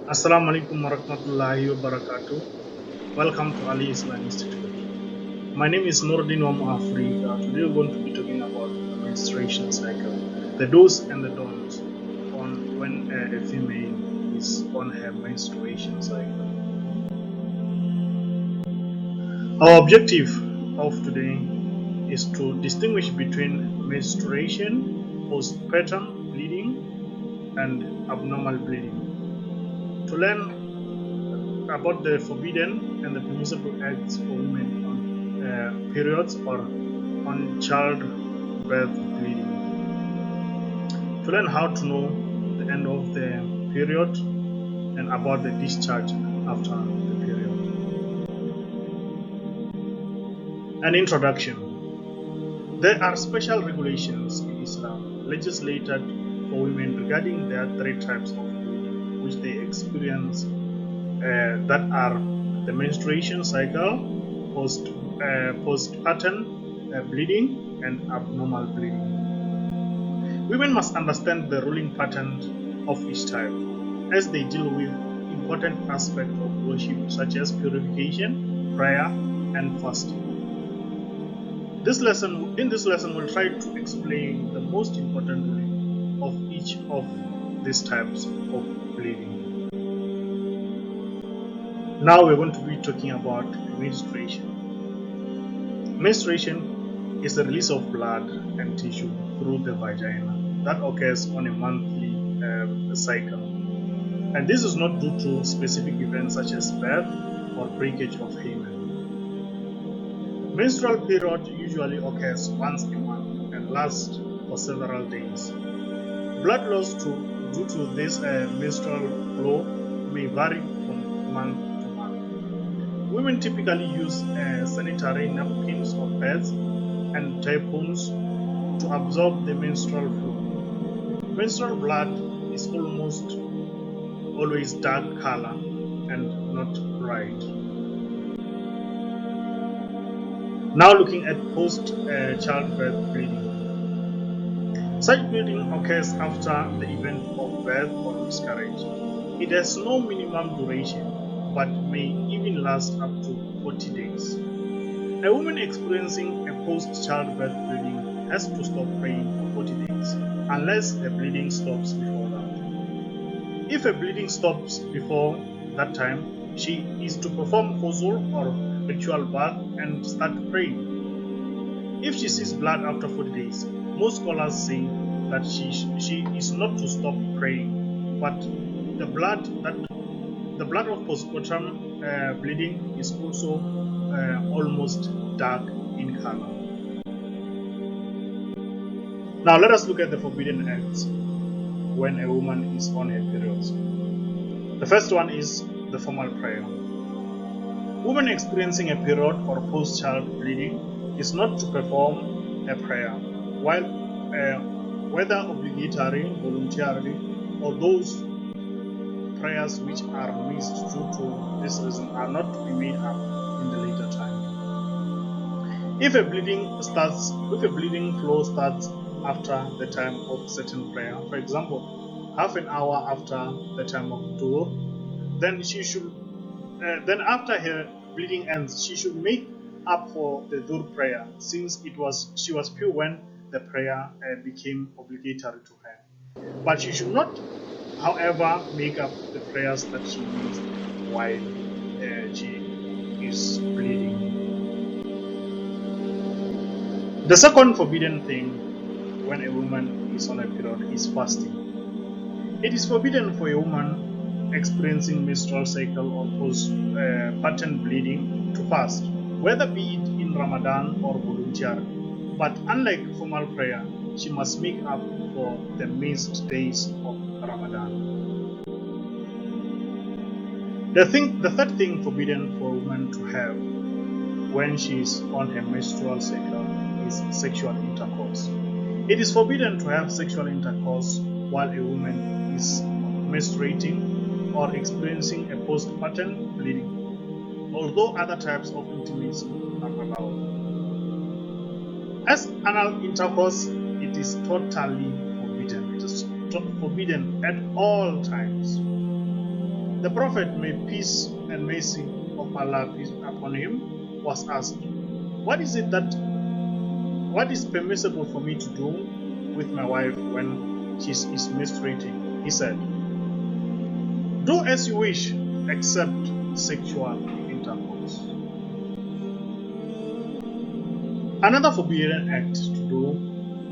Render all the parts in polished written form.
Assalamu alaikum warahmatullahi wabarakatuh. Welcome to Ali Islam Institute. My name is Nordin Om Afrika. Today we're going to be talking about the menstruation cycle, the do's and the don'ts on when a female is on her menstruation cycle. Our objective of today is to distinguish between menstruation, postpartum bleeding, and abnormal bleeding. To learn about the forbidden and the permissible acts for women on periods or on childbirth bleeding. To learn how to know the end of the period and about the discharge after the period. An introduction. There are special regulations in Islam legislated for women regarding their three types of bleeding which they experience that are the menstruation cycle, postpartum bleeding, and abnormal bleeding. Women must understand the ruling pattern of each type as they deal with important aspects of worship such as purification, prayer, and fasting. In this lesson, we'll try to explain the most important ruling of each of these types of bleeding. Now we're going to be talking about menstruation. Menstruation is the release of blood and tissue through the vagina that occurs on a monthly cycle. And this is not due to specific events such as birth or breakage of hymen. Menstrual period usually occurs once a month and lasts for several days. Blood loss due to this menstrual flow may vary from month to month. Women typically use sanitary napkins or pads and tampons to absorb the menstrual fluid. Menstrual blood is almost always dark color and not bright. Now looking at post-childbirth bleeding. Such bleeding occurs after the event of birth or miscarriage. It has no minimum duration but may even last up to 40 days. A woman experiencing a post-childbirth bleeding has to stop praying for 40 days unless the bleeding stops before that. If a bleeding stops before that time, she is to perform ghusl or ritual bath and start praying. If she sees blood after 40 days, most scholars say that she is not to stop praying, but the blood of postpartum bleeding is also almost dark in color. Now let us look at the forbidden acts when a woman is on her periods. The first one is the formal prayer. Women experiencing a period or post-child bleeding is not to perform a prayer, while whether obligatory, voluntarily, or those prayers which are missed due to this reason are not to be made up in the later time. If a bleeding flow starts after the time of certain prayer, for example, half an hour after the time of dhuhr, then then after her bleeding ends, she should make up for the dhuhr prayer, since she was pure when the prayer became obligatory to her. But she should not, however, make up the prayers that she missed while she is bleeding. The second forbidden thing when a woman is on a period is fasting. It is forbidden for a woman experiencing menstrual cycle or postpartum bleeding to fast, whether be it in Ramadan or voluntarily. But unlike formal prayer, she must make up for the missed days of Ramadan. The third thing forbidden for a woman to have when she is on her menstrual cycle is sexual intercourse. It is forbidden to have sexual intercourse while a woman is menstruating or experiencing a postpartum bleeding, although other types of intimacy are allowed. As anal intercourse, it is totally forbidden. It is forbidden at all times. The Prophet, may peace and mercy of Allah be upon him, was asked, what is permissible for me to do with my wife when she is menstruating? He said, do as you wish, except sexual intercourse. Another forbidden act to do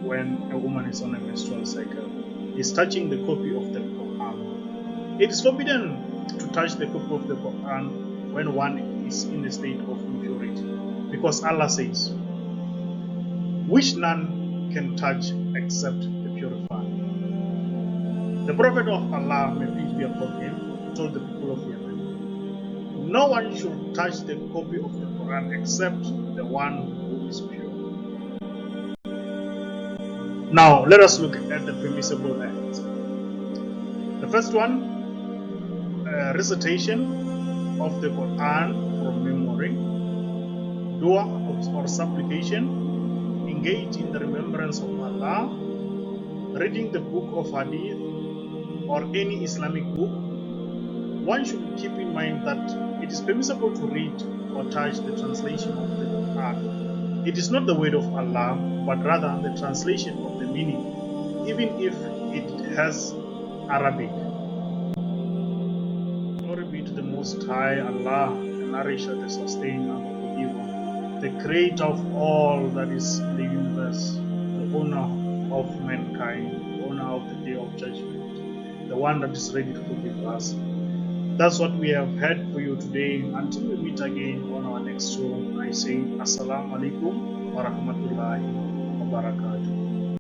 when a woman is on a menstrual cycle is touching the copy of the Quran. It is forbidden to touch the copy of the Quran when one is in a state of impurity, because Allah says, which none can touch except the purified. The Prophet of Allah, may peace be upon him, told the people of Yemen, no one should touch the copy of the Quran except the one who is pure. Now let us look at the permissible acts. The first one, recitation of the Quran from memory, dua or supplication, engage in the remembrance of Allah, reading the book of Hadith or any Islamic book. One should keep in mind that it is permissible to read or touch the translation of the Quran. It is not the word of Allah, but rather the translation of the meaning, even if it has Arabic. Glory be to the Most High Allah, the Nourisher, the Sustainer, the Forgiver, the Creator of all that is in the universe, the owner of mankind, the owner of the Day of Judgment, the one that is ready to forgive us. That's what we have had for you today. Until we meet again on our next show, I say Assalamu alaikum wa rahmatullahi wa barakatuh.